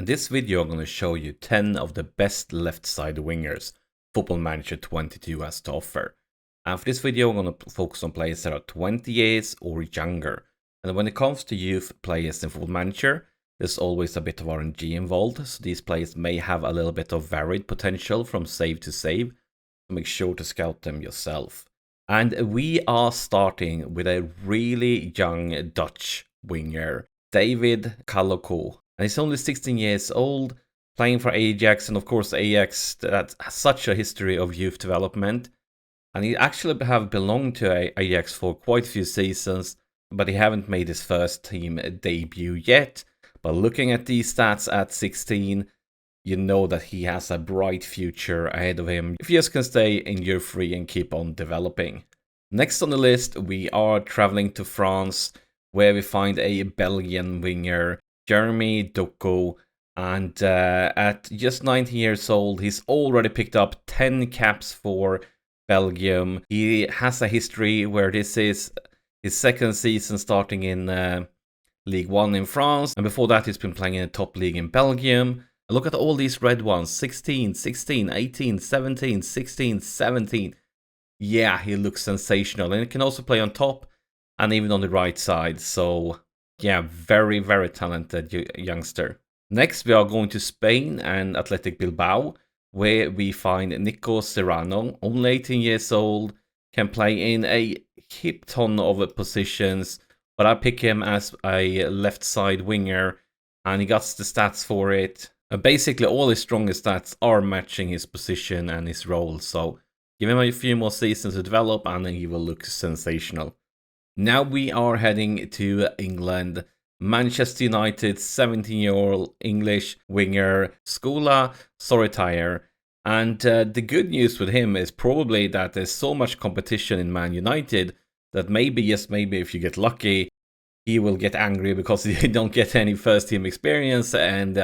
In this video I'm going to show you 10 of the best left side wingers Football Manager 22 has to offer. And for this video I'm going to focus on players that are 20 years or younger. And when it comes to youth players in Football Manager, there's always a bit of RNG involved, so these players may have a little bit of varied potential from save to save, so make sure to scout them yourself. And we are starting with a really young Dutch winger, David Kalokoh. And he's only 16 years old, playing for Ajax, and of course Ajax that has such a history of youth development. And he actually have belonged to Ajax for quite a few seasons, but he haven't made his first team debut yet. But looking at these stats at 16, you know that he has a bright future ahead of him if he just can stay in year 3 and keep on developing. Next on the list, we are traveling to France, where we find a Belgian winger, Jérémy Doku, and at just 19 years old, he's already picked up 10 caps for Belgium. He has a history where this is his second season starting in League 1 in France, and before that he's been playing in the top league in Belgium. Look at all these red ones, 16, 16, 18, 17, 16, 17. Yeah, he looks sensational, and he can also play on top and even on the right side. So yeah, very, very talented youngster. Next, we are going to Spain and Athletic Bilbao, where we find Nico Serrano, only 18 years old, can play in a heap ton of positions, but I pick him as a left side winger, and he got the stats for it. Basically, all his strongest stats are matching his position and his role, so give him a few more seasons to develop and then he will look sensational. Now we are heading to England. Manchester United 17-year-old English winger Shola Shoretire. And the good news with him is probably that there's so much competition in Man United that maybe, yes, maybe if you get lucky, he will get angry because he don't get any first team experience and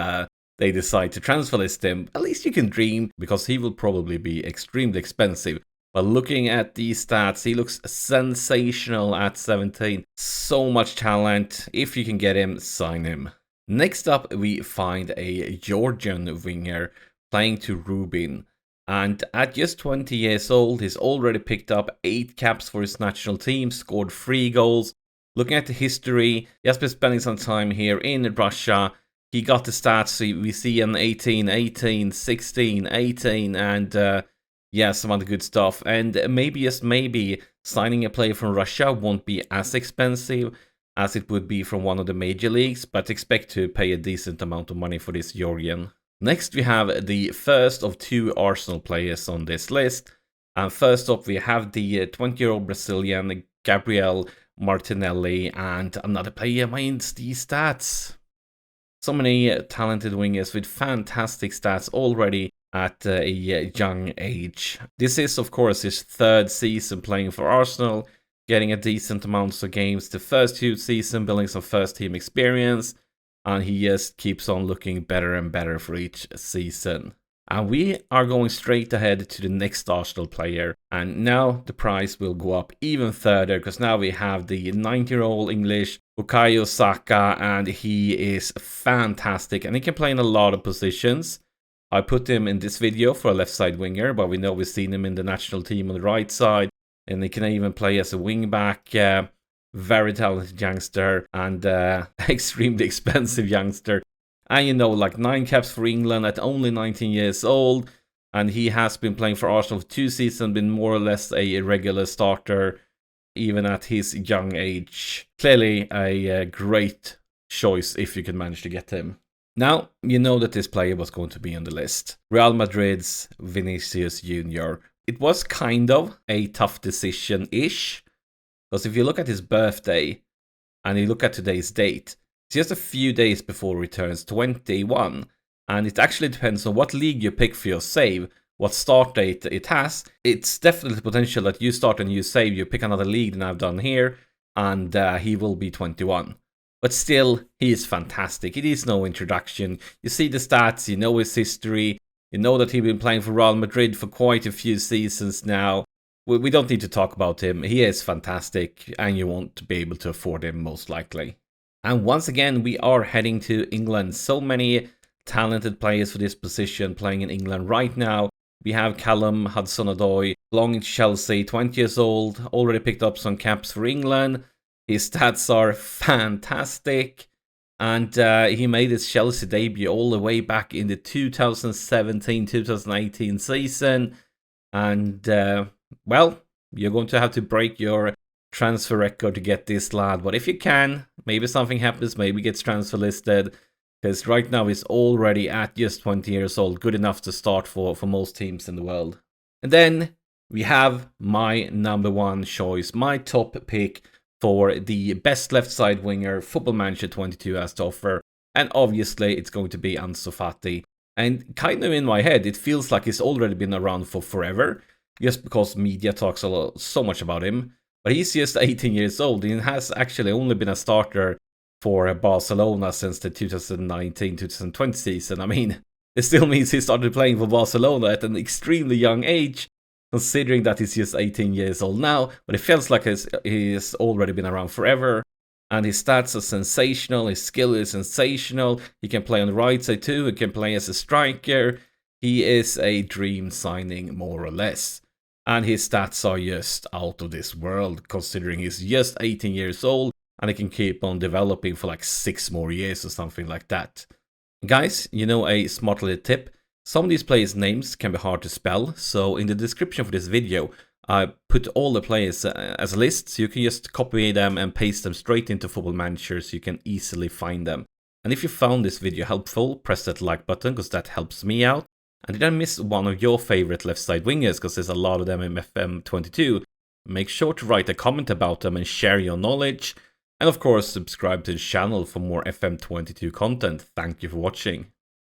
they decide to transfer list him. At least you can dream, because he will probably be extremely expensive. But looking at these stats, he looks sensational at 17. So much talent. If you can get him, sign him. Next up, we find a Georgian winger playing to Rubin. And at just 20 years old, he's already picked up 8 caps for his national team, scored 3 goals. Looking at the history, he has been spending some time here in Russia. He got the stats, we see an 18, 18, 16, 18, and yeah, some other good stuff. And maybe, just maybe, signing a player from Russia won't be as expensive as it would be from one of the major leagues, but expect to pay a decent amount of money for this Georgian. Next, we have the first of 2 Arsenal players on this list. And first up, we have the 20-year-old Brazilian Gabriel Martinelli, and another player minds these stats. So many talented wingers with fantastic stats already at a young age. This is, of course, his 3rd season playing for Arsenal, getting a decent amount of games. The first 2 seasons, building some first team experience, and he just keeps on looking better and better for each season. And we are going straight ahead to the next Arsenal player, and now the price will go up even further, because now we have the 19-year-old English Bukayo Saka, and he is fantastic, and he can play in a lot of positions. I put him in this video for a left side winger, but we know we've seen him in the national team on the right side, and he can even play as a wing back. Very talented youngster, and extremely expensive youngster. And you know, like 9 caps for England at only 19 years old. And he has been playing for Arsenal for 2 seasons, been more or less a regular starter, even at his young age. Clearly a great choice if you can manage to get him. Now, you know that this player was going to be on the list. Real Madrid's Vinícius Júnior. It was kind of a tough decision-ish. Because if you look at his birthday, and you look at today's date, it's just a few days before he turns 21, and it actually depends on what league you pick for your save, what start date it has. It's definitely potential that you start a new save, you pick another league than I've done here, and he will be 21. But still, he is fantastic. It is no introduction. You see the stats, you know his history, you know that he's been playing for Real Madrid for quite a few seasons now. We don't need to talk about him. He is fantastic, and you won't be able to afford him most likely. And once again, we are heading to England. So many talented players for this position playing in England right now. We have Callum Hudson-Odoi, belonging to Chelsea, 20 years old, already picked up some caps for England. His stats are fantastic. And he made his Chelsea debut all the way back in the 2017-2018 season. And, well, you're going to have to break your transfer record to get this lad. But if you can, maybe something happens, maybe gets transfer listed. Because right now he's already at just 20 years old, good enough to start for most teams in the world. And then we have my number one choice, my top pick for the best left side winger Football Manager 22 has to offer. And obviously it's going to be Ansu Fati. And kind of in my head, it feels like he's already been around for forever, just because media talks so much about him. But he's just 18 years old and has actually only been a starter for Barcelona since the 2019-2020 season. I mean, it still means he started playing for Barcelona at an extremely young age, considering that he's just 18 years old now. But it feels like he's already been around forever. And his stats are sensational, his skill is sensational. He can play on the right side too, he can play as a striker. He is a dream signing, more or less. And his stats are just out of this world, considering he's just 18 years old. And he can keep on developing for like 6 more years or something like that. Guys, you know a smart little tip? Some of these players' names can be hard to spell, so in the description for this video, I put all the players as a list, so you can just copy them and paste them straight into Football Manager so you can easily find them. And if you found this video helpful, press that like button because that helps me out. And did I miss one of your favorite left side wingers, because there's a lot of them in FM22, make sure to write a comment about them and share your knowledge. And of course, subscribe to the channel for more FM22 content. Thank you for watching.